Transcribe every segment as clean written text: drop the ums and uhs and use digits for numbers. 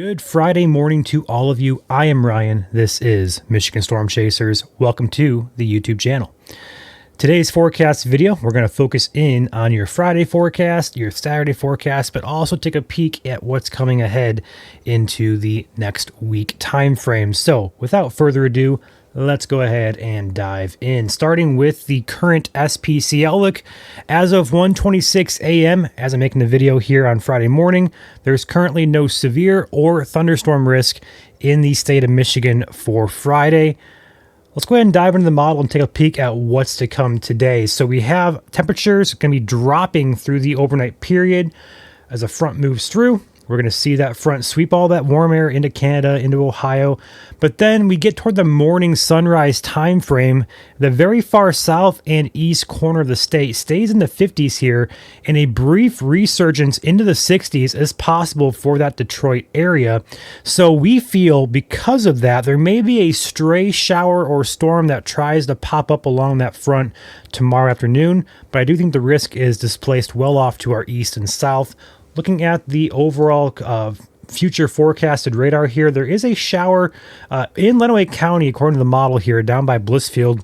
Good Friday morning to all of you. I am Ryan. This is Michigan Storm Chasers. Welcome to the YouTube channel. Today's forecast video, we're going to focus in on your Friday forecast, your Saturday forecast, but also take a peek at what's coming ahead into the next week time frame. So without further ado, let's go ahead and dive in, starting with the current SPC outlook. As of 1:26 a.m., as I'm making the video here on Friday morning, there's currently no severe or thunderstorm risk in the state of Michigan for Friday. Let's go ahead and dive into the model and take a peek at what's to come today. So we have temperatures going to be dropping through the overnight period as a front moves through. We're going to see that front sweep all that warm air into Canada, into Ohio. But then we get toward the morning sunrise time frame. The very far south and east corner of the state stays in the 50s here, and a brief resurgence into the 60s is possible for that Detroit area. So we feel because of that, there may be a stray shower or storm that tries to pop up along that front tomorrow afternoon. But I do think the risk is displaced well off to our east and south. Looking at the overall future forecasted radar here, there is a shower in Lenawee County, according to the model here, down by Blissfield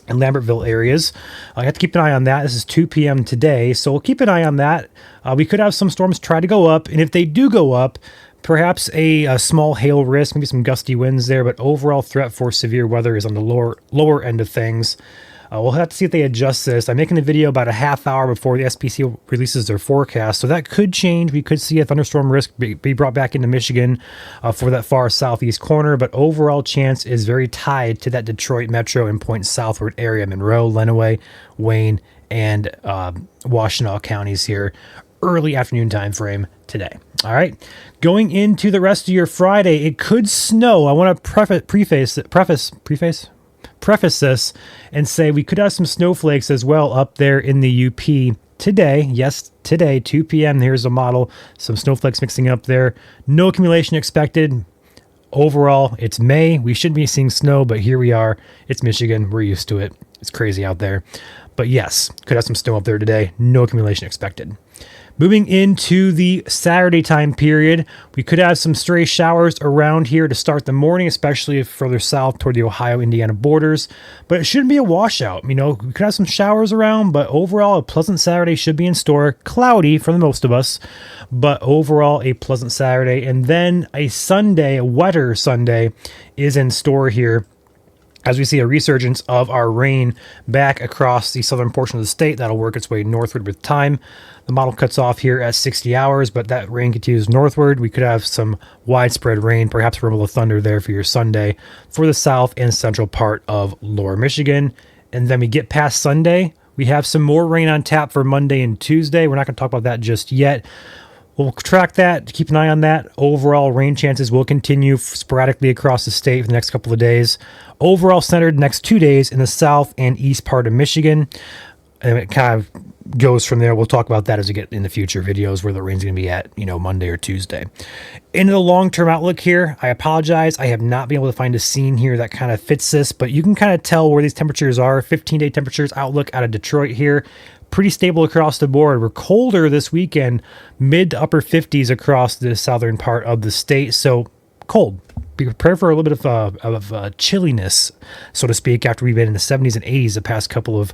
and Lambertville areas. I have to keep an eye on that. This is 2 p.m. today, so we'll keep an eye on that. We could have some storms try to go up, and if they do go up, perhaps a small hail risk, maybe some gusty winds there, but overall threat for severe weather is on the lower end of things. We'll have to see if they adjust this. I'm making the video about a half hour before the SPC releases their forecast, so that could change. We could see a thunderstorm risk be brought back into Michigan for that far southeast corner, but overall chance is very tied to that Detroit metro and point southward area, Monroe, Lenawee, Wayne, and Washtenaw counties here, early afternoon time frame today. All right, going into the rest of your Friday, it could snow. I want to preface this and say we could have some snowflakes as well up there in the UP today. Yes, today, 2 p.m. Here's the model. Some snowflakes mixing up there. No accumulation expected. Overall, it's May. We shouldn't be seeing snow, but here we are. It's Michigan. We're used to it. It's crazy out there. But yes, could have some snow up there today. No accumulation expected. Moving into the Saturday time period, we could have some stray showers around here to start the morning, especially further south toward the Ohio-Indiana borders. But it shouldn't be a washout. You know, we could have some showers around, but overall, a pleasant Saturday should be in store. Cloudy for the most of us, but overall, a pleasant Saturday. And then a Sunday, a wetter Sunday, is in store here, as we see a resurgence of our rain back across the southern portion of the state. That'll work its way northward with time. The model cuts off here at 60 hours, but that rain continues northward. We could have some widespread rain, perhaps a rumble of thunder there for your Sunday for the south and central part of lower Michigan. And then we get past Sunday, we have some more rain on tap for Monday and Tuesday. We're not going to talk about that just yet. We'll track that, keep an eye on that. Overall, rain chances will continue sporadically across the state for the next couple of days. Overall, centered next 2 days in the south and east part of Michigan. And it kind of goes from there. We'll talk about that as we get in the future videos where the rain's going to be at, Monday or Tuesday. Into the long-term outlook here, I apologize. I have not been able to find a scene here that kind of fits this, but you can kind of tell where these temperatures are. 15-day temperatures outlook out of Detroit here. Pretty stable across the board. We're colder this weekend, mid to upper 50s across the southern part of the state. So cold. Be prepared for a little bit of chilliness, so to speak, after we've been in the 70s and 80s the past couple of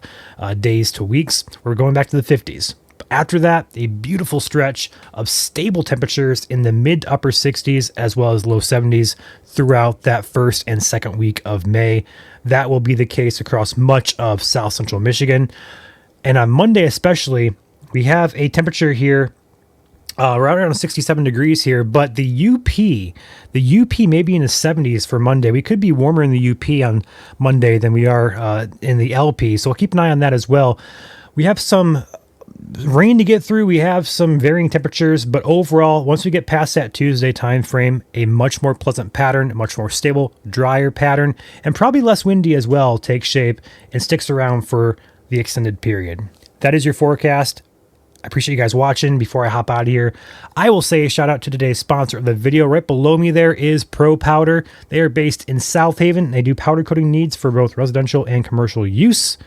days to weeks. We're going back to the 50s. But after that, a beautiful stretch of stable temperatures in the mid to upper 60s as well as low 70s throughout that first and second week of May. That will be the case across much of south central Michigan. And on Monday especially, we have a temperature here right around 67 degrees here, but the UP may be in the 70s for Monday. We could be warmer in the UP on Monday than we are in the LP, so we'll keep an eye on that as well. We have some rain to get through. We have some varying temperatures, but overall, once we get past that Tuesday time frame, a much more pleasant pattern, a much more stable, drier pattern, and probably less windy as well takes shape and sticks around for the extended period. That is your forecast. I appreciate you guys watching. Before I hop out of here, I will say a shout out to today's sponsor of the video. Right below me there is Pro Powder. They are based in South Haven. They do powder coating needs for both residential and commercial use.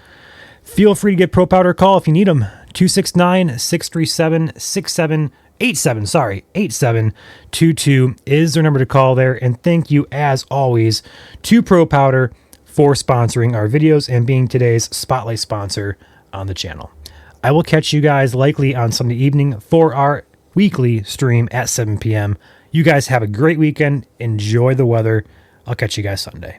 Feel free to give Pro Powder a call if you need them. 269-637-67 8722 is their number to call there. And thank you, as always, to Pro Powder for sponsoring our videos and being today's spotlight sponsor on the channel. I will catch you guys likely on Sunday evening for our weekly stream at 7 p.m. You guys have a great weekend. Enjoy the weather. I'll catch you guys Sunday.